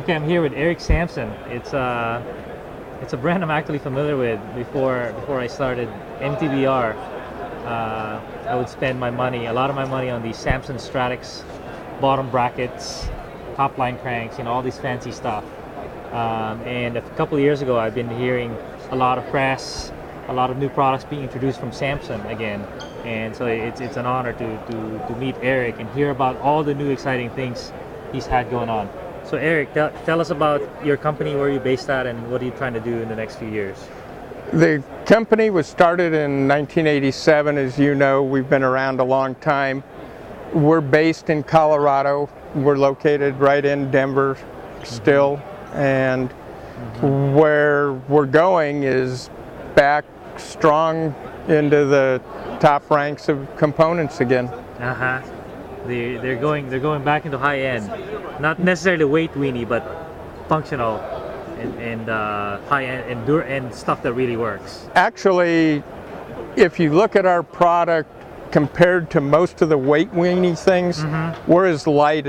Okay, I'm here with Eric Sampson. It's a brand I'm actually familiar with. Before I started MTBR, I would spend a lot of my money on these Sampson Stratix bottom brackets, top line cranks, all this fancy stuff. And a couple of years ago, I've been hearing a lot of press, a lot of new products being introduced from Sampson again. And so it's an honor to meet Eric and hear about all the new exciting things he's had going on. So Eric, tell us about your company, where you're based at, and what are you trying to do in the next few years? The company was started in 1987, as you know. We've been around a long time. We're based in Colorado. We're located right in Denver still, and where we're going is back strong into the top ranks of components again. They're going back into high end, not necessarily weight weenie, but functional and high end and stuff that really works. Actually, if you look at our product compared to most of the weight weenie things, we're as light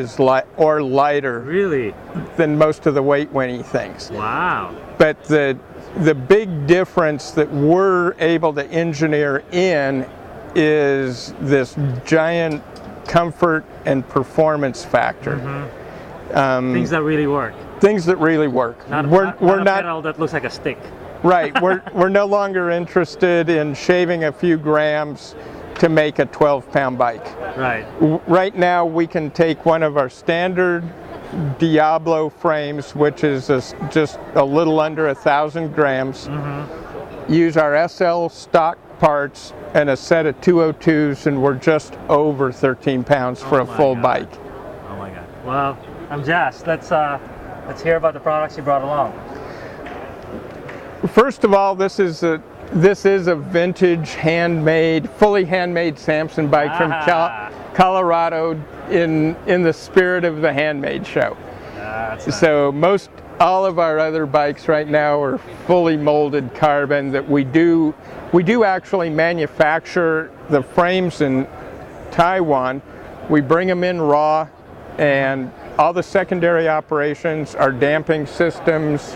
or lighter really than most of the weight weenie things. Wow. But the big difference that we're able to engineer in is this giant comfort and performance factor. Things that really work. Things that really work. We're not a pedal that looks like a stick. Right. We're no longer interested in shaving a few grams to make a 12-pound bike. Right. Right now, we can take one of our standard Diablo frames, which is just a little under 1,000 grams, use our SL stock parts and a set of 202s, and we're just over 13 pounds for a full bike. Oh my God. Well, I'm jazzed. Let's hear about the products you brought along. First of all, this is a vintage fully handmade Sampson bike from Colorado in the spirit of the handmade show. So all of our other bikes right now are fully molded carbon that we do actually manufacture the frames in Taiwan. We bring them in raw, and all the secondary operations are damping systems,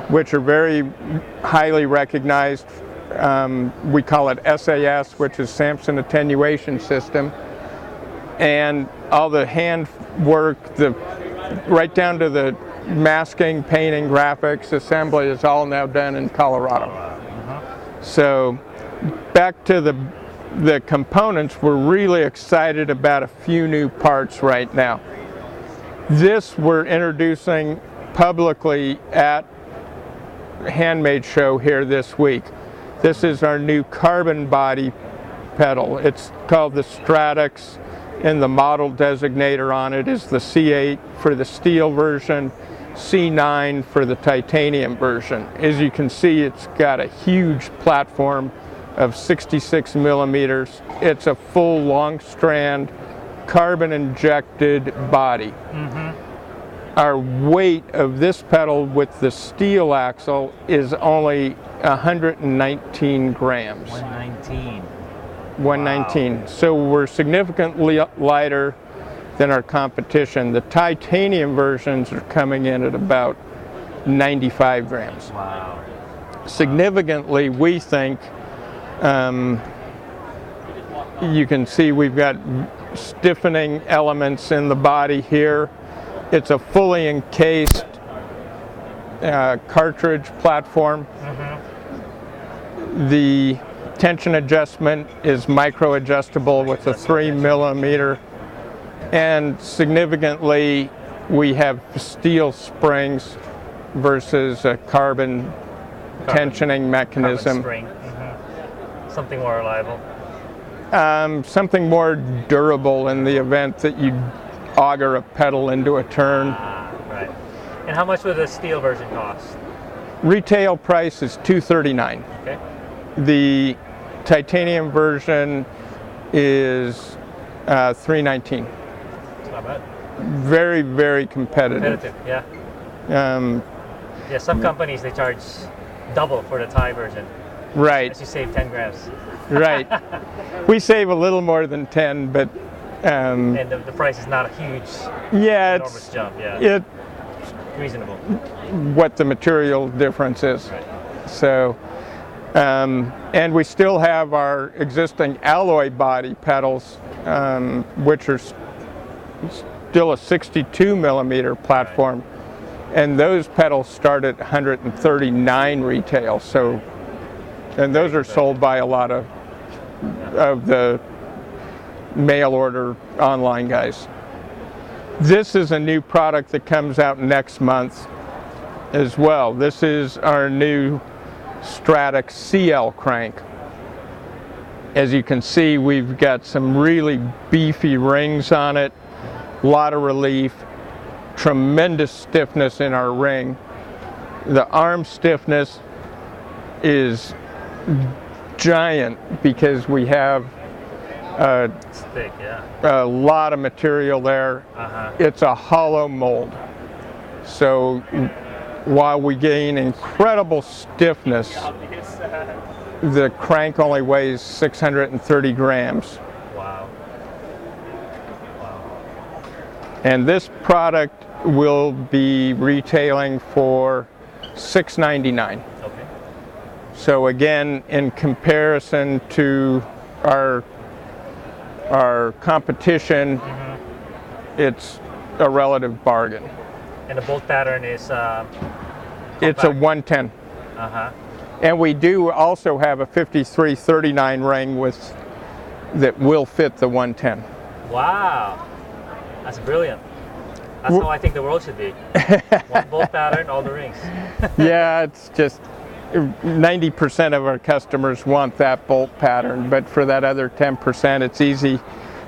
which are very highly recognized. We call it SAS, which is Sampson Attenuation System. And all the hand work, right down to the masking, painting, graphics, assembly is all now done in Colorado. So back to the components, we're really excited about a few new parts right now. This we're introducing publicly at Handmade Show here this week. This is our new carbon body pedal. It's called the Stratix, and the model designator on it is the C8 for the steel version, C9 for the titanium version. As you can see, it's got a huge platform of 66 millimeters. It's a full long strand carbon injected body. Our weight of this pedal with the steel axle is only 119 grams. 119. 119. Wow. So we're significantly lighter than our competition. The titanium versions are coming in at about 95 grams. Wow. Significantly, we think, you can see we've got stiffening elements in the body here. It's a fully encased cartridge platform. The tension adjustment is micro adjustable with a 3 millimeter, and significantly we have steel springs versus a carbon tensioning mechanism. Carbon spring. Something more reliable. Something more durable in the event that you auger a pedal into a turn. Right. And how much would the steel version cost? Retail price is $239. Okay. The titanium version is $319. It's not bad. Very, very competitive. Yeah. Yeah, some companies they charge double for the Thai version. Right. As you save 10 grams. Right. We save a little more than 10, but and the price is not a huge, yeah, enormous jump. Yeah. reasonable. what the material difference is. Right. So, and we still have our existing alloy body pedals, which are still a 62 millimeter platform, and those pedals start at 139 retail. So, and those are sold by a lot of the mail order online guys. This is a new product that comes out next month as well. This is our new Stratix Cl Crank. As you can see, we've got some really beefy rings on it, a lot of relief, tremendous stiffness in our ring. The arm stiffness is giant because we have It's thick, yeah. a lot of material there. It's a hollow mold. So while we gain incredible stiffness, the crank only weighs 630 grams. Wow. And this product will be retailing for $6.99. Okay. So again, in comparison to our competition, it's a relative bargain. And the bolt pattern is It's a 110. And we do also have a 5339 ring that will fit the 110. Wow. That's brilliant. That's how I think the world should be. One bolt pattern, all the rings. Yeah, it's just 90% of our customers want that bolt pattern, but for that other 10%, it's easy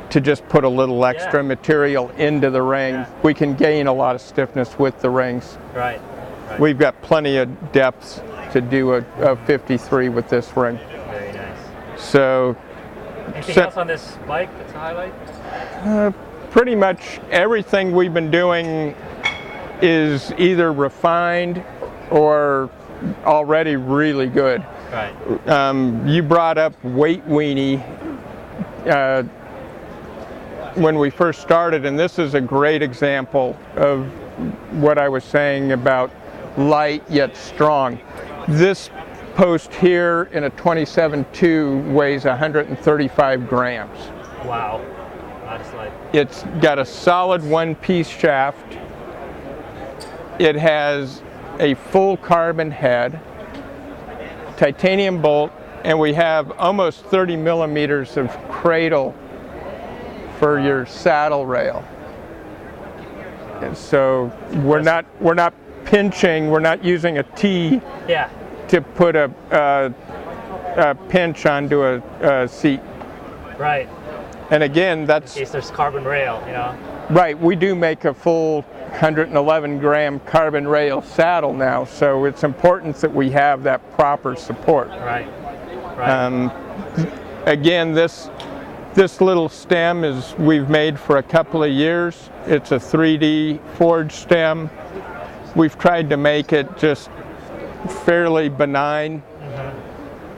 to just put a little extra material into the ring. Yeah. We can gain a lot of stiffness with the rings. Right. We've got plenty of depth to do a 53 with this ring. Very nice. So, Anything else on this bike that's a highlight? pretty much everything we've been doing is either refined or already really good. Right. You brought up weight weenie when we first started, and this is a great example of what I was saying about light yet strong. This post here in a 27.2 weighs 135 grams. Wow. That's like. It's got a solid one-piece shaft. It has a full carbon head, titanium bolt, and we have almost 30 millimeters of cradle for your saddle rail. And so we're not pinching. We're not using a T to put a pinch onto a seat. Right. And again, that's In case there's carbon rail, you know. right. We do make a full 111 gram carbon rail saddle now, so it's important that we have that proper support. Right. Right. Again, this little stem we've made for a couple of years. It's a 3D forged stem. We've tried to make it just fairly benign.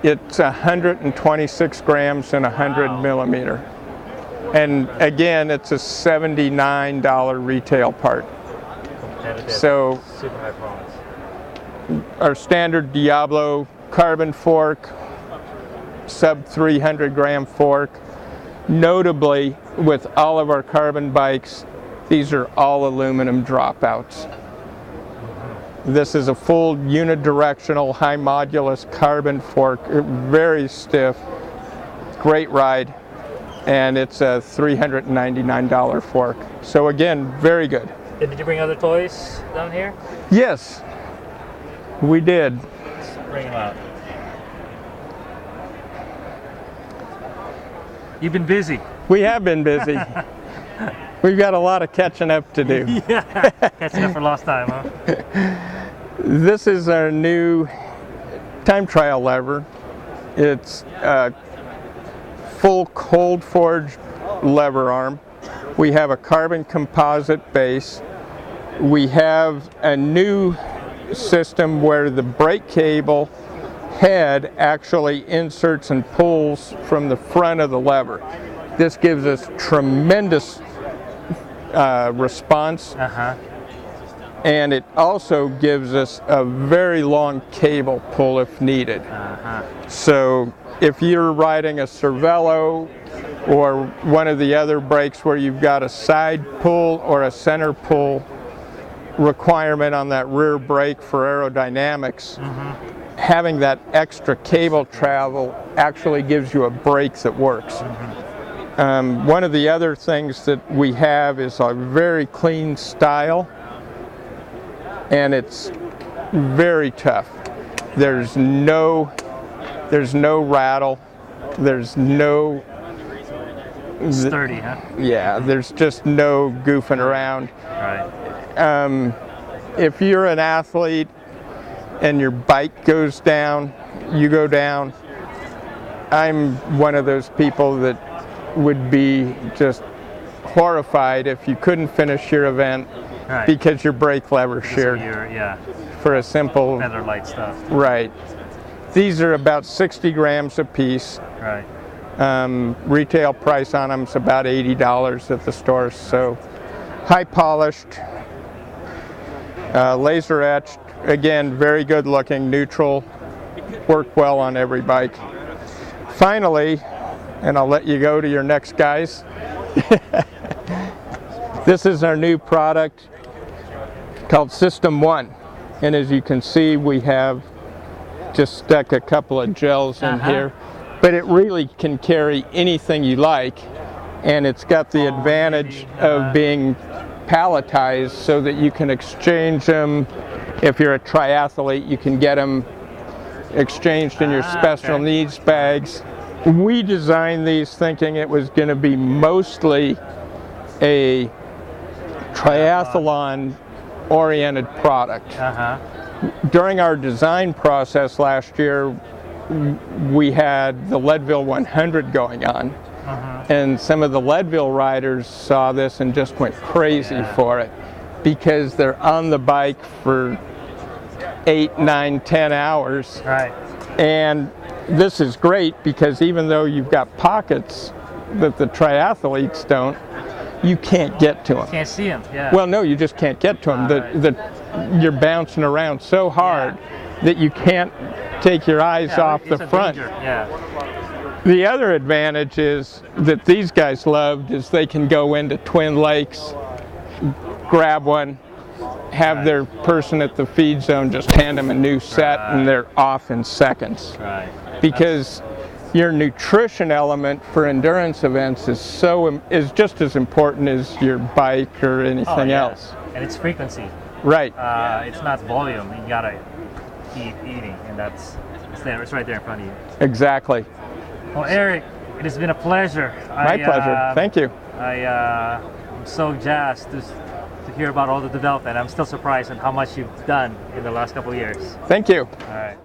It's 126 grams and 100 millimeter. And again, it's a $79 retail part. So super high performance. our standard Diablo carbon fork, sub 300 gram fork. Notably, with all of our carbon bikes, these are all aluminum dropouts. This is a full unidirectional high modulus carbon fork, very stiff, great ride, and it's a $399 fork. So again, very good. Did you bring other toys down here? Yes, we did. Let's bring them out. You've been busy. We have been busy. We've got a lot of catching up to do. Yeah, catching up for lost time, huh? This is our new time trial lever. It's a full cold forged lever arm. We have a carbon composite base. We have a new system where the brake cable head actually inserts and pulls from the front of the lever. This gives us tremendous response. and it also gives us a very long cable pull if needed. So if you're riding a Cervelo or one of the other brakes where you've got a side pull or a center pull requirement on that rear brake for aerodynamics, having that extra cable travel actually gives you a brake that works. One of the other things that we have is a very clean style, and it's very tough. There's no rattle. There's no sturdy, huh? Yeah, there's just no goofing around. Right. If you're an athlete and your bike goes down, you go down. I'm one of those people that would be just horrified if you couldn't finish your event because your brake lever sheared. For a simple feather light stuff. Right. These are about 60 grams a piece. Right. Retail price on them is about $80 at the stores. So high polished, laser etched. Again, very good looking, neutral. Work well on every bike. Finally, and I'll let you go to your next guys. This is our new product called System 1. And as you can see, we have just stuck a couple of gels in here. But it really can carry anything you like. And it's got the advantage of being palletized so that you can exchange them. If you're a triathlete, you can get them exchanged in your special needs bags. We designed these thinking it was going to be mostly a triathlon oriented product. During our design process last year, we had the Leadville 100 going on, and some of the Leadville riders saw this and just went crazy for it because they're on the bike for 8, 9, 10 hours. And this is great because even though you've got pockets that the triathletes don't, you can't get to them. Can't see them. Well, no, you just can't get to them. You're bouncing around so hard that you can't take your eyes off the front. The other advantage is that these guys loved is they can go into Twin Lakes, grab one, have their person at the feed zone just hand them a new set, and they're off in seconds. Because your nutrition element for endurance events is just as important as your bike or anything else. And it's frequency. Right. It's not volume. You gotta keep eating, and it's there. It's right there in front of you. Exactly. Well, Eric, it has been a pleasure. My pleasure. Thank you. I'm so jazzed to hear about all the development. I'm still surprised at how much you've done in the last couple of years. Thank you. All right.